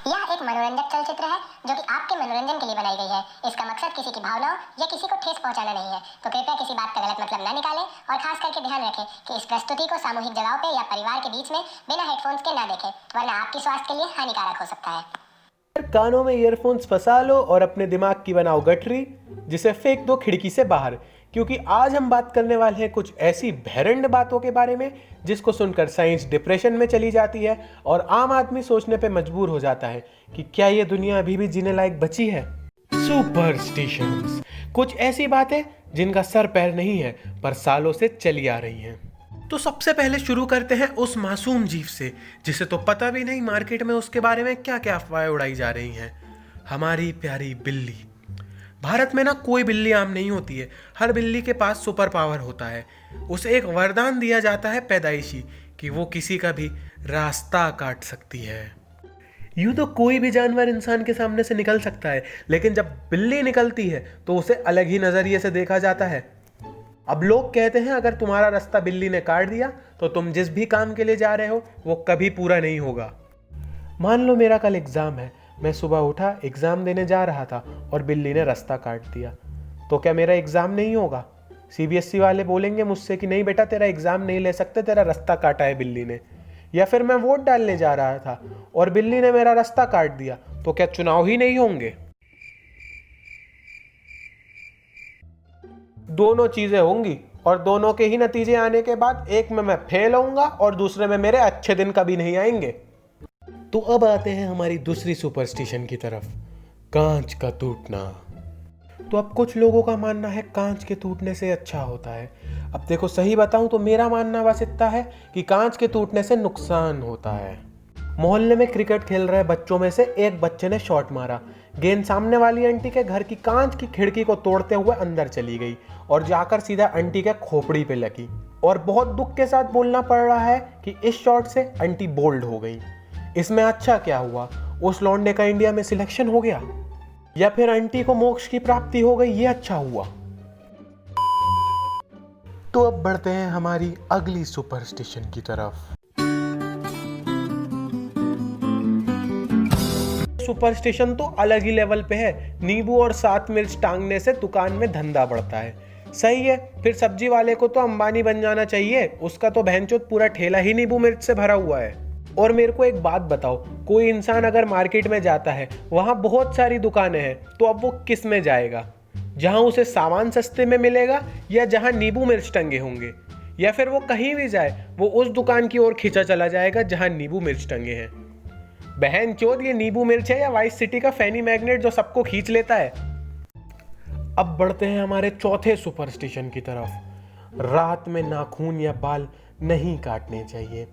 यह एक मनोरंजक चलचित्र है जो कि आपके मनोरंजन के लिए बनाई गई है। इसका मकसद किसी की भावनाओं या किसी को ठेस पहुंचाना नहीं है, तो कृपया किसी बात का गलत मतलब न निकालें और खास करके ध्यान रखें कि इस प्रस्तुति को सामूहिक जगहों पे या परिवार के बीच में बिना हेडफोन्स के ना देखें, वरना आपके स्वास्थ्य के लिए हानिकारक हो सकता है। कानों में ईयरफोन्स फंसा लो और अपने दिमाग की बनाओ गठरी, जिसे फेंक दो खिड़की से बाहर, क्योंकि आज हम बात करने वाले हैं कुछ ऐसी भैरंड बातों के बारे में जिसको सुनकर साइंस डिप्रेशन में चली जाती है और आम आदमी सोचने पे मजबूर हो जाता है कि क्या ये दुनिया अभी भी जीने लायक बची है। सुपरस्टिशंस, कुछ ऐसी बातें जिनका सर पैर नहीं है पर सालों से चली आ रही हैं। तो सबसे पहले शुरू करते हैं उस मासूम जीव से जिसे तो पता भी नहीं मार्केट में उसके बारे में क्या क्या अफवाहें उड़ाई जा रही हैं। हमारी प्यारी बिल्ली। भारत में ना कोई बिल्ली आम नहीं होती है। हर बिल्ली के पास सुपर पावर होता है। उसे एक वरदान दिया जाता है पैदाइशी कि वो किसी का भी रास्ता काट सकती है। यूं तो कोई भी जानवर इंसान के सामने से निकल सकता है, लेकिन जब बिल्ली निकलती है तो उसे अलग ही नजरिए से देखा जाता है। अब लोग कहते हैं अगर तुम्हारा रास्ता बिल्ली ने काट दिया तो तुम जिस भी काम के लिए जा रहे हो वो कभी पूरा नहीं होगा। मान लो मेरा कल एग्जाम है, मैं सुबह उठा, एग्जाम देने जा रहा था और बिल्ली ने रास्ता काट दिया, तो क्या मेरा एग्जाम नहीं होगा? सीबीएसई वाले बोलेंगे मुझसे कि नहीं बेटा तेरा एग्जाम नहीं ले सकते, तेरा रास्ता काटा है बिल्ली ने। या फिर मैं वोट डालने जा रहा था और बिल्ली ने मेरा रास्ता काट दिया, तो क्या चुनाव ही नहीं होंगे? दोनों चीजें होंगी और दोनों के ही नतीजे आने के बाद एक में मैं फेल होऊंगा और दूसरे में मेरे अच्छे दिन कभी नहीं आएंगे। तो अब आते हैं हमारी दूसरी सुपरस्टिशन की तरफ, कांच का टूटना। तो अब कुछ लोगों का मानना है कांच के टूटने से अच्छा होता है। अब देखो सही बताऊं तो मेरा मानना बस इतना है कि कांच के टूटने से नुकसान होता है। मोहल्ले में क्रिकेट खेल रहे बच्चों में से एक बच्चे ने शॉट मारा, गेंद सामने वाली आंटी के घर की कांच की खिड़की को तोड़ते हुए अंदर चली गई और जाकर सीधा आंटी के खोपड़ी पे लगी। और बहुत दुख के साथ बोलना पड़ रहा है कि इस शॉट से आंटी बोल्ड हो गई। इसमें अच्छा क्या हुआ? उस लौंडे का इंडिया में सिलेक्शन हो गया या फिर आंटी को मोक्ष की प्राप्ति हो गई, ये अच्छा हुआ। तो अब बढ़ते हैं हमारी अगली सुपरस्टिशन की तरफ। सुपरस्टिशन तो अलग ही लेवल पे है। नींबू और 7 मिर्च टांगने से दुकान में धंधा बढ़ता है। सही है, फिर सब्जी वाले को तो अंबानी बन जाना चाहिए, उसका तो भैंचोद पूरा ठेला ही नींबू मिर्च से भरा हुआ है। और मेरे को एक बात बताओ, कोई इंसान अगर मार्केट में जाता है, वहां बहुत सारी दुकानें हैं, तो अब वो किस में जाएगा? जहां उसे सामान सस्ते में मिलेगा या जहां नींबू मिर्च टंगे होंगे? या फिर वो कहीं भी जाए वो उस दुकान की ओर खींचा चला जाएगा जहां नींबू मिर्च टंगे हैं। बहन चोद, ये नींबू मिर्च है या वाइस सिटी का फैनी मैग्नेट जो सबको खींच लेता है? अब बढ़ते हैं हमारे चौथे सुपरस्टिशन की तरफ, रात में नाखून या बाल नहीं काटने चाहिए।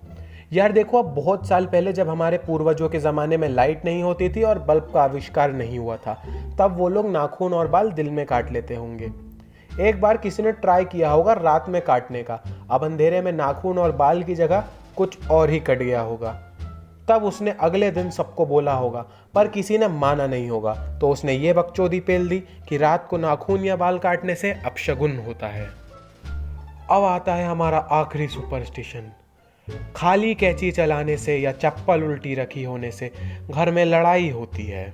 यार देखो, अब बहुत साल पहले जब हमारे पूर्वजों के ज़माने में लाइट नहीं होती थी और बल्ब का आविष्कार नहीं हुआ था, तब वो लोग नाखून और बाल दिल में काट लेते होंगे। एक बार किसी ने ट्राई किया होगा रात में काटने का, अब अंधेरे में नाखून और बाल की जगह कुछ और ही कट गया होगा। तब उसने अगले दिन सबको बोला होगा, पर किसी ने माना नहीं होगा, तो उसने ये बकचोदी पेल दी कि रात को नाखून या बाल काटने से अपशगुन होता है। अब आता है हमारा आखिरी सुपरस्टिशन, खाली कैंची चलाने से या चप्पल उल्टी रखी होने से घर में लड़ाई होती है।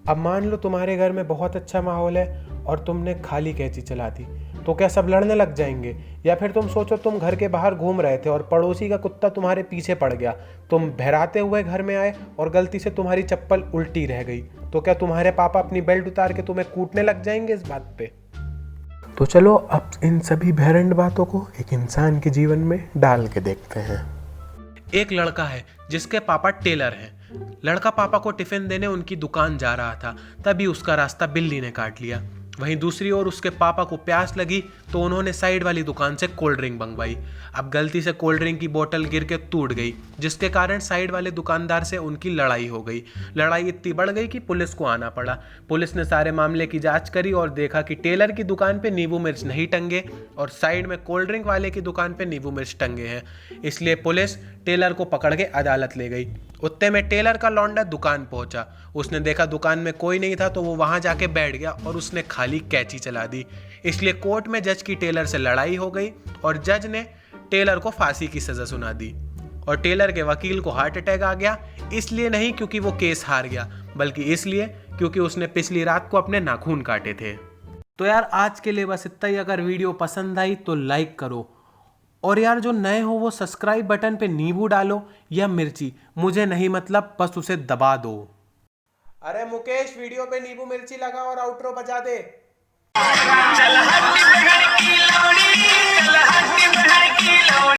अब मान लो तुम्हारे घर में बहुत अच्छा माहौल है और तुमने खाली कैंची चला दी, तो क्या सब लड़ने लग जाएंगे? या फिर तुम सोचो तुम घर के बाहर घूम रहे थे और पड़ोसी का कुत्ता तुम्हारे पीछे पड़ गया, तुम बहराते हुए घर में आए और गलती से तुम्हारी चप्पल उल्टी रह गई, तो क्या तुम्हारे पापा अपनी बेल्ट उतार के तुम्हें कूटने लग जाएंगे इस बात पे? तो चलो अब इन सभी भैरंड बातों को एक इंसान के जीवन में डाल के देखते हैं। एक लड़का है जिसके पापा टेलर हैं। लड़का पापा को टिफिन देने उनकी दुकान जा रहा था, तभी उसका रास्ता बिल्ली ने काट लिया। वहीं दूसरी ओर उसके पापा को प्यास लगी तो उन्होंने साइड वाली दुकान से कोल्ड ड्रिंक मंगवाई। अब गलती से कोल्ड ड्रिंक की बोतल गिर के टूट गई, जिसके कारण साइड वाले दुकानदार से उनकी लड़ाई हो गई। लड़ाई इतनी बढ़ गई कि पुलिस को आना पड़ा। पुलिस ने सारे मामले की जांच करी और देखा कि टेलर की दुकान पे नींबू मिर्च नहीं टंगे और साइड में कोल्ड ड्रिंक वाले की दुकान पे नींबू मिर्च टंगे हैं। इसलिए पुलिस टेलर को पकड़ के अदालत ले गई। उतने में टेलर का लौंडा दुकान पहुंचा। उसने देखा दुकान में कोई नहीं था तो वो वहां जाके बैठ गया और उसने खाली कैंची चला दी। इसलिए कोर्ट में जज की टेलर से लड़ाई हो गई और जज ने टेलर को फांसी की सजा सुना दी। और टेलर के वकील को हार्ट अटैक आ गया, इसलिए नहीं क्योंकि वो केस हार गया, बल्कि इसलिए क्योंकि उसने पिछली रात को अपने नाखून काटे थे। तो यार आज के लिए बस इतना ही। अगर वीडियो पसंद आई तो लाइक करो, और यार जो नए हो वो सब्सक्राइब बटन पे नींबू डालो या मिर्ची, मुझे नहीं मतलब, बस उसे दबा दो। अरे मुकेश, वीडियो पे नींबू मिर्ची लगा और आउट्रो बजा दे।